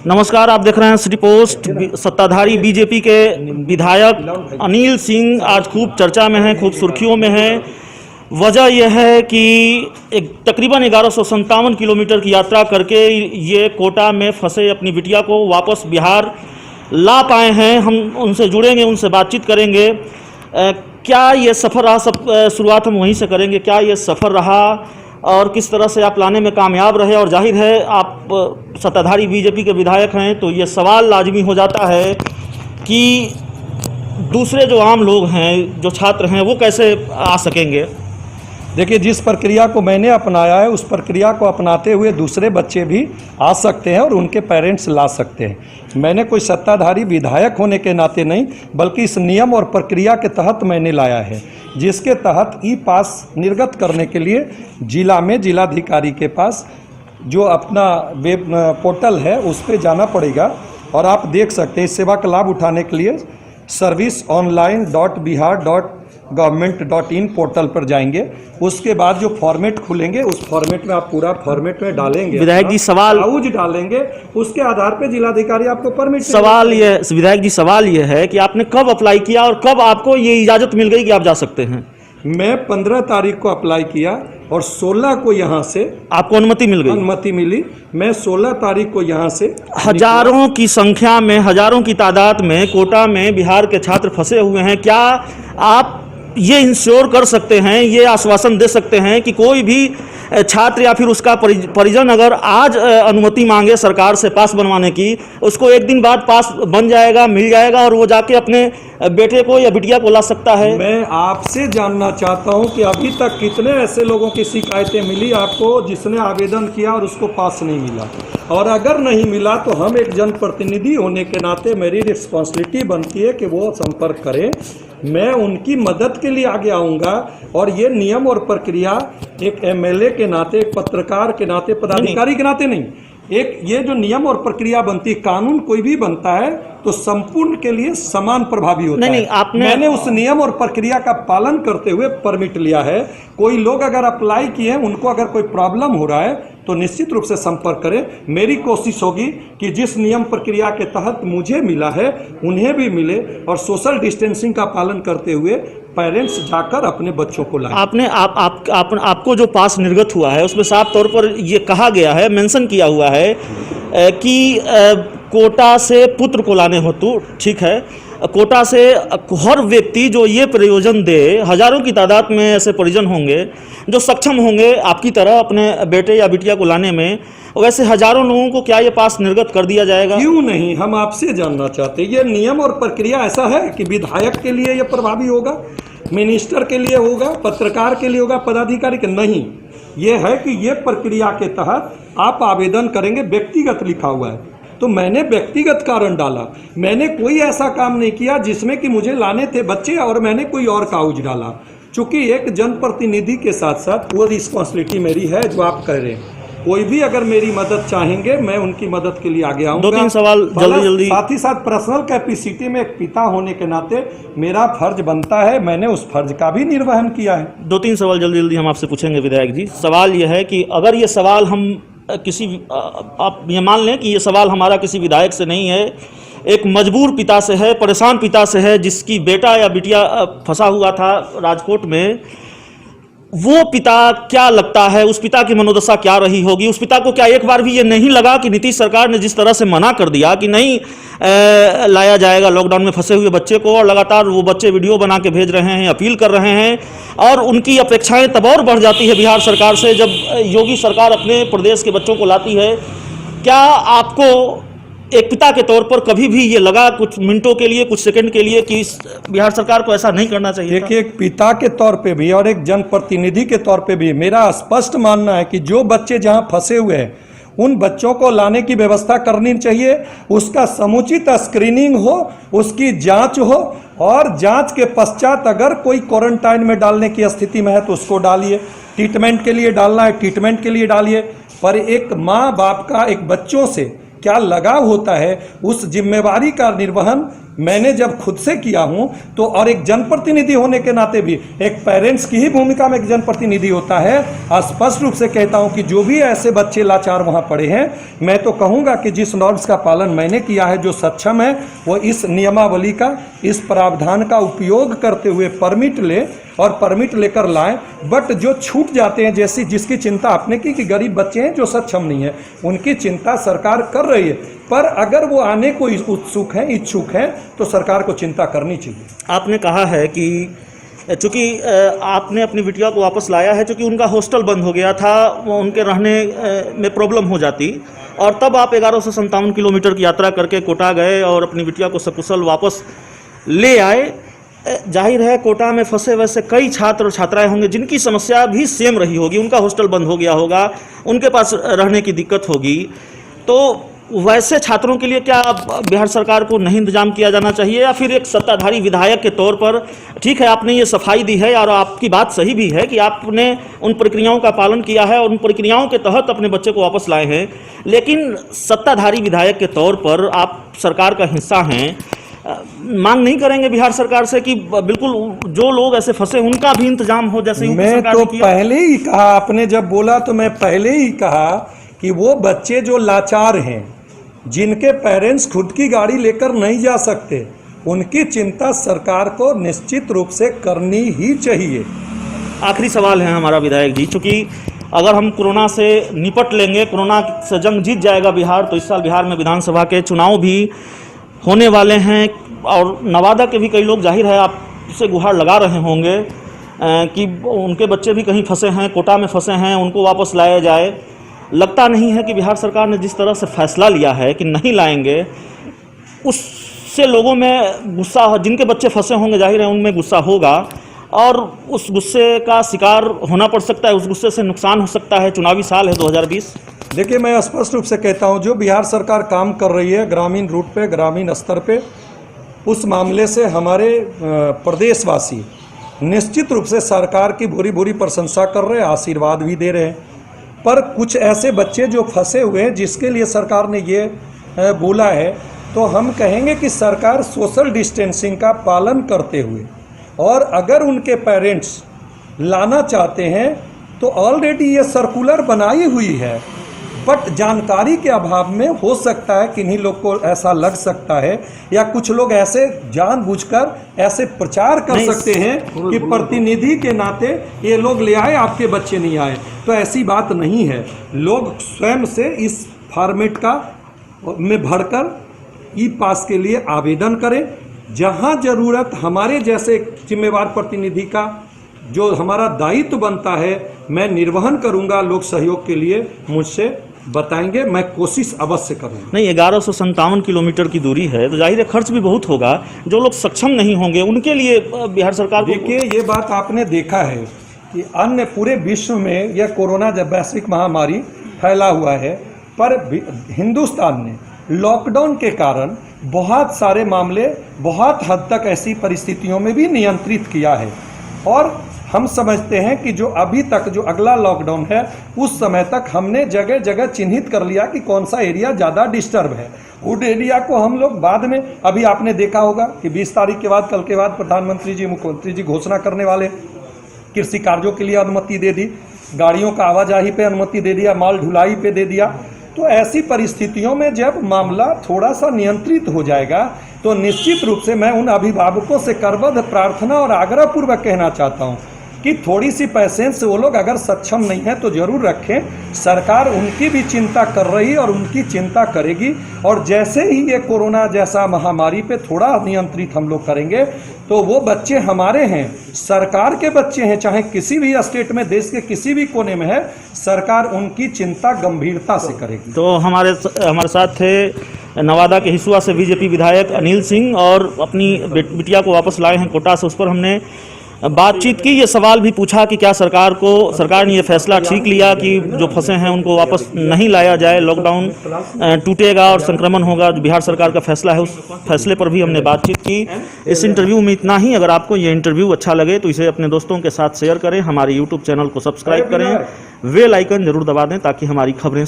नमस्कार, आप देख रहे हैं सिटी पोस्ट। सत्ताधारी बीजेपी के विधायक अनिल सिंह आज खूब चर्चा में हैं, खूब सुर्खियों में हैं। वजह यह है कि एक तकरीबन 1157 किलोमीटर की यात्रा करके ये कोटा में फंसे अपनी बिटिया को वापस बिहार ला पाए हैं। हम उनसे जुड़ेंगे, उनसे बातचीत करेंगे। क्या ये सफ़र रहा, शुरुआत हम वहीं से करेंगे। क्या ये सफ़र रहा और किस तरह से आप लाने में कामयाब रहे? और जाहिर है आप सत्ताधारी बीजेपी के विधायक हैं, तो ये सवाल लाजमी हो जाता है कि दूसरे जो आम लोग हैं, जो छात्र हैं, वो कैसे आ सकेंगे। देखिए, जिस प्रक्रिया को मैंने अपनाया है उस प्रक्रिया को अपनाते हुए दूसरे बच्चे भी आ सकते हैं और उनके पेरेंट्स ला सकते हैं। मैंने कोई सत्ताधारी विधायक होने के नाते नहीं, बल्कि इस नियम और प्रक्रिया के तहत मैंने लाया है, जिसके तहत ई पास निर्गत करने के लिए जिला में जिलाधिकारी के पास जो अपना वेब पोर्टल है उस पर जाना पड़ेगा। और आप देख सकते हैं, इस सेवा का लाभ उठाने के लिए serviceonline.bihar.government.in पोर्टल पर जाएंगे। उसके बाद जो फॉर्मेट खुलेंगे उस फॉर्मेट में आप पूरा फॉर्मेट में डालेंगे, विधायक जी सवाल डालेंगे, उसके आधार पे जिलाधिकारी आपको परमिट। सवाल ये विधायक जी, सवाल ये है कि आपने कब अप्लाई किया और कब आपको ये इजाज़त मिल गई कि आप जा सकते हैं? मैं 15 तारीख को अप्लाई किया और 16 को यहाँ से आपको अनुमति मिल गई। अनुमति मिली। मैं 16 तारीख को यहाँ से हजारों की संख्या में, हजारों की तादाद में कोटा में बिहार के छात्र फंसे हुए हैं। क्या आप ये इंश्योर कर सकते हैं, ये आश्वासन दे सकते हैं कि कोई भी छात्र या फिर उसका परिजन अगर आज अनुमति मांगे सरकार से पास बनवाने की, उसको एक दिन बाद पास बन जाएगा, मिल जाएगा और वो जाके अपने बेटे को या बिटिया को ला सकता है? मैं आपसे जानना चाहता हूं कि अभी तक कितने ऐसे लोगों की शिकायतें मिली आपको जिसने आवेदन किया और उसको पास नहीं मिला? और अगर नहीं मिला तो हम एक जनप्रतिनिधि होने के नाते मेरी रिस्पॉन्सिबिलिटी बनती है कि वो संपर्क करें। मैं उनकी मदद के लिए आगे आऊँगा। और ये नियम और प्रक्रिया एक एमएलए के नाते, एक पत्रकार के नाते, पदाधिकारी के नाते नहीं, एक ये जो नियम और प्रक्रिया बनती है, कानून कोई भी बनता है तो संपूर्ण के लिए समान प्रभावी होता है। मैंने उस नियम और प्रक्रिया का पालन करते हुए परमिट लिया है। कोई लोग अगर अप्लाई किए हैं, उनको अगर कोई प्रॉब्लम हो रहा है तो निश्चित रूप से संपर्क करें। मेरी कोशिश होगी कि जिस नियम प्रक्रिया के तहत मुझे मिला है उन्हें भी मिले और सोशल डिस्टेंसिंग का पालन करते हुए पेरेंट्स जाकर अपने बच्चों को लाएं। आपको जो पास निर्गत हुआ है उसमें साफ तौर पर ये कहा गया है, मेंशन किया हुआ है कि कोटा से पुत्र को लाने हो तो ठीक है। कोटा से हर व्यक्ति जो ये प्रयोजन दे, हजारों की तादाद में ऐसे परिजन होंगे जो सक्षम होंगे आपकी तरह अपने बेटे या बिटिया को लाने में, वैसे हजारों लोगों को क्या ये पास निर्गत कर दिया जाएगा? क्यों नहीं, हम आपसे जानना चाहते हैं। ये नियम और प्रक्रिया ऐसा है कि विधायक के लिए ये प्रभावी होगा, मिनिस्टर के लिए होगा, पत्रकार के लिए होगा, पदाधिकारी के नहीं। ये है कि ये प्रक्रिया के तहत आप आवेदन करेंगे। व्यक्तिगत लिखा हुआ है तो मैंने व्यक्तिगत कारण डाला। मैंने कोई ऐसा काम नहीं किया जिसमें कि मुझे लाने थे बच्चे और मैंने कोई और कागज डाला। चूंकि एक जनप्रतिनिधि के साथ साथ वो रिस्पॉन्सिबिलिटी मेरी है जो आप कह रहे हैं। कोई भी अगर मेरी मदद चाहेंगे मैं उनकी मदद के लिए आगे आऊँगा। 2-3 सवाल जल्दी साथ ही साथ पर्सनल कैपेसिटी में एक पिता होने के नाते मेरा फर्ज बनता है, मैंने उस फर्ज का भी निर्वहन किया है। 2-3 सवाल जल्दी हम आपसे पूछेंगे विधायक जी। सवाल यह है कि अगर ये सवाल हम किसी, आप ये मान लें कि ये सवाल हमारा किसी विधायक से नहीं है, एक मजबूर पिता से है, परेशान पिता से है, जिसकी बेटा या बिटिया फंसा हुआ था राजकोट में, वो पिता क्या लगता है, उस पिता की मनोदशा क्या रही होगी? उस पिता को क्या एक बार भी ये नहीं लगा कि नीतीश सरकार ने जिस तरह से मना कर दिया कि नहीं लाया जाएगा लॉकडाउन में फंसे हुए बच्चे को, और लगातार वो बच्चे वीडियो बना के भेज रहे हैं, अपील कर रहे हैं, और उनकी अपेक्षाएं तब और बढ़ जाती है बिहार सरकार से जब योगी सरकार अपने प्रदेश के बच्चों को लाती है। क्या आपको एक पिता के तौर पर कभी भी ये लगा कुछ मिनटों के लिए, कुछ सेकंड के लिए कि बिहार सरकार को ऐसा नहीं करना चाहिए? देखिए, एक पिता के तौर पे भी और एक जनप्रतिनिधि के तौर पे भी मेरा स्पष्ट मानना है कि जो बच्चे जहां फंसे हुए हैं उन बच्चों को लाने की व्यवस्था करनी चाहिए। उसका समुचित स्क्रीनिंग हो, उसकी जांच हो, और जांच के पश्चात अगर कोई क्वारंटाइन में डालने की स्थिति में है तो उसको डालिए। ट्रीटमेंट के लिए डालना है, ट्रीटमेंट के लिए डालिए। पर एक माँ बाप का एक बच्चों से क्या लगाव होता है, उस जिम्मेवारी का निर्वहन मैंने जब खुद से किया हूं तो, और एक जनप्रतिनिधि होने के नाते भी एक पेरेंट्स की ही भूमिका में एक जनप्रतिनिधि होता है, स्पष्ट रूप से कहता हूं कि जो भी ऐसे बच्चे लाचार वहां पड़े हैं, मैं तो कहूंगा कि जिस नॉर्म्स का पालन मैंने किया है, जो सक्षम है वो इस नियमावली का, इस प्रावधान का उपयोग करते हुए परमिट ले और परमिट लेकर लाएं। बट जो छूट जाते हैं, जैसी जिसकी चिंता आपने की कि गरीब बच्चे हैं जो सक्षम नहीं है, उनकी चिंता सरकार कर रही है, पर अगर वो आने को उत्सुक हैं, इच्छुक हैं, तो सरकार को चिंता करनी चाहिए। आपने कहा है कि चूँकि आपने अपनी बिटिया को वापस लाया है, चूँकि उनका हॉस्टल बंद हो गया था, वो उनके रहने में प्रॉब्लम हो जाती, और तब आप 1157 किलोमीटर की यात्रा करके कोटा गए और अपनी बिटिया को सकुशल वापस ले आए। जाहिर है कोटा में फंसे वैसे कई छात्र और छात्राएं होंगे जिनकी समस्या भी सेम रही होगी, उनका हॉस्टल बंद हो गया होगा, उनके पास रहने की दिक्कत होगी। तो वैसे छात्रों के लिए क्या बिहार सरकार को नहीं इंतजाम किया जाना चाहिए, या फिर एक सत्ताधारी विधायक के तौर पर, ठीक है आपने ये सफाई दी है और आपकी बात सही भी है कि आपने उन प्रक्रियाओं का पालन किया है और उन प्रक्रियाओं के तहत अपने बच्चे को वापस लाए हैं, लेकिन सत्ताधारी विधायक के तौर पर आप सरकार का हिस्सा हैं, मांग नहीं करेंगे बिहार सरकार से कि बिल्कुल जो लोग ऐसे फंसे उनका भी इंतजाम हो, जैसे मैं तो पहले ही कहा, आपने जब बोला तो मैं पहले ही कहा कि वो बच्चे जो लाचार हैं, जिनके पेरेंट्स खुद की गाड़ी लेकर नहीं जा सकते, उनकी चिंता सरकार को निश्चित रूप से करनी ही चाहिए। आखिरी सवाल है हमारा विधायक जी, चूँकि अगर हम कोरोना से निपट लेंगे, कोरोना से जंग जीत जाएगा बिहार, तो इस साल बिहार में विधानसभा के चुनाव भी होने वाले हैं, और नवादा के भी कई लोग जाहिर है आपसे गुहार लगा रहे होंगे कि उनके बच्चे भी कहीं फंसे हैं, कोटा में फंसे हैं, उनको वापस लाया जाए। लगता नहीं है कि बिहार सरकार ने जिस तरह से फैसला लिया है कि नहीं लाएंगे, उससे लोगों में गुस्सा, जिनके बच्चे फंसे होंगे जाहिर है उनमें गुस्सा होगा, और उस गुस्से का शिकार होना पड़ सकता है, उस गुस्से से नुकसान हो सकता है। चुनावी साल है 2020। देखिए, मैं स्पष्ट रूप से कहता हूं, जो बिहार सरकार काम कर रही है ग्रामीण रूट पे, ग्रामीण स्तर पे, उस मामले से हमारे प्रदेशवासी निश्चित रूप से सरकार की भूरी भूरी प्रशंसा कर रहे हैं, आशीर्वाद भी दे रहे हैं। पर कुछ ऐसे बच्चे जो फंसे हुए हैं, जिसके लिए सरकार ने ये बोला है, तो हम कहेंगे कि सरकार सोशल डिस्टेंसिंग का पालन करते हुए, और अगर उनके पेरेंट्स लाना चाहते हैं तो ऑलरेडी ये सर्कुलर बनाई हुई है, बट जानकारी के अभाव में हो सकता है किन्हीं लोग को ऐसा लग सकता है, या कुछ लोग ऐसे जानबूझकर ऐसे प्रचार कर सकते हैं कि प्रतिनिधि के नाते ये लोग ले आए, आपके बच्चे नहीं आए। तो ऐसी बात नहीं है। लोग स्वयं से इस फॉर्मेट का में भरकर ई पास के लिए आवेदन करें। जहां ज़रूरत हमारे जैसे जिम्मेवार प्रतिनिधि का जो हमारा दायित्व बनता है, मैं निर्वहन करूंगा। लोग सहयोग के लिए मुझसे बताएंगे, मैं कोशिश अवश्य करूंगा। नहीं, 1157 किलोमीटर की दूरी है, तो जाहिर है खर्च भी बहुत होगा। जो लोग सक्षम नहीं होंगे उनके लिए बिहार सरकार को, देखिए ये बात आपने देखा है कि अन्य पूरे विश्व में यह कोरोना जब वैश्विक महामारी फैला हुआ है, पर हिंदुस्तान ने लॉकडाउन के कारण बहुत सारे मामले बहुत हद तक ऐसी परिस्थितियों में भी नियंत्रित किया है। और हम समझते हैं कि जो अभी तक जो अगला लॉकडाउन है, उस समय तक हमने जगह जगह चिन्हित कर लिया कि कौन सा एरिया ज़्यादा डिस्टर्ब है। उस एरिया को हम लोग बाद में, अभी आपने देखा होगा कि 20 तारीख के बाद, कल के बाद प्रधानमंत्री जी, मुख्यमंत्री जी घोषणा करने वाले, कृषि कार्यों के लिए अनुमति दे दी, गाड़ियों का आवाजाही पे अनुमति दे दिया, माल ढुलाई पे दे दिया। तो ऐसी परिस्थितियों में जब मामला थोड़ा सा नियंत्रित हो जाएगा, तो निश्चित रूप से मैं उन अभिभावकों से करबद्ध प्रार्थना और आग्रह पूर्वक कहना चाहता हूं कि थोड़ी सी पेशेंस, वो लोग अगर सक्षम नहीं है तो जरूर रखें। सरकार उनकी भी चिंता कर रही है और उनकी चिंता करेगी, और जैसे ही ये कोरोना जैसा महामारी पे थोड़ा नियंत्रित हम लोग करेंगे, तो वो बच्चे हमारे हैं, सरकार के बच्चे हैं, चाहे किसी भी स्टेट में, देश के किसी भी कोने में है, सरकार उनकी चिंता गंभीरता से करेगी। तो हमारे साथ थे नवादा के हिसुआ से बीजेपी विधायक अनिल सिंह, और अपनी बिटिया को वापस लाए हैं कोटा से, उस पर हमने बातचीत की। ये सवाल भी पूछा कि क्या सरकार ने ये फैसला ठीक लिया कि जो फंसे हैं उनको वापस नहीं लाया जाए, लॉकडाउन टूटेगा और संक्रमण होगा, जो बिहार सरकार का फैसला है, उस फैसले पर भी हमने बातचीत की। इस इंटरव्यू में इतना ही। अगर आपको ये इंटरव्यू अच्छा लगे तो इसे अपने दोस्तों के साथ शेयर करें, हमारे यूट्यूब चैनल को सब्सक्राइब करें, बेल आइकन जरूर दबा दें ताकि हमारी खबरें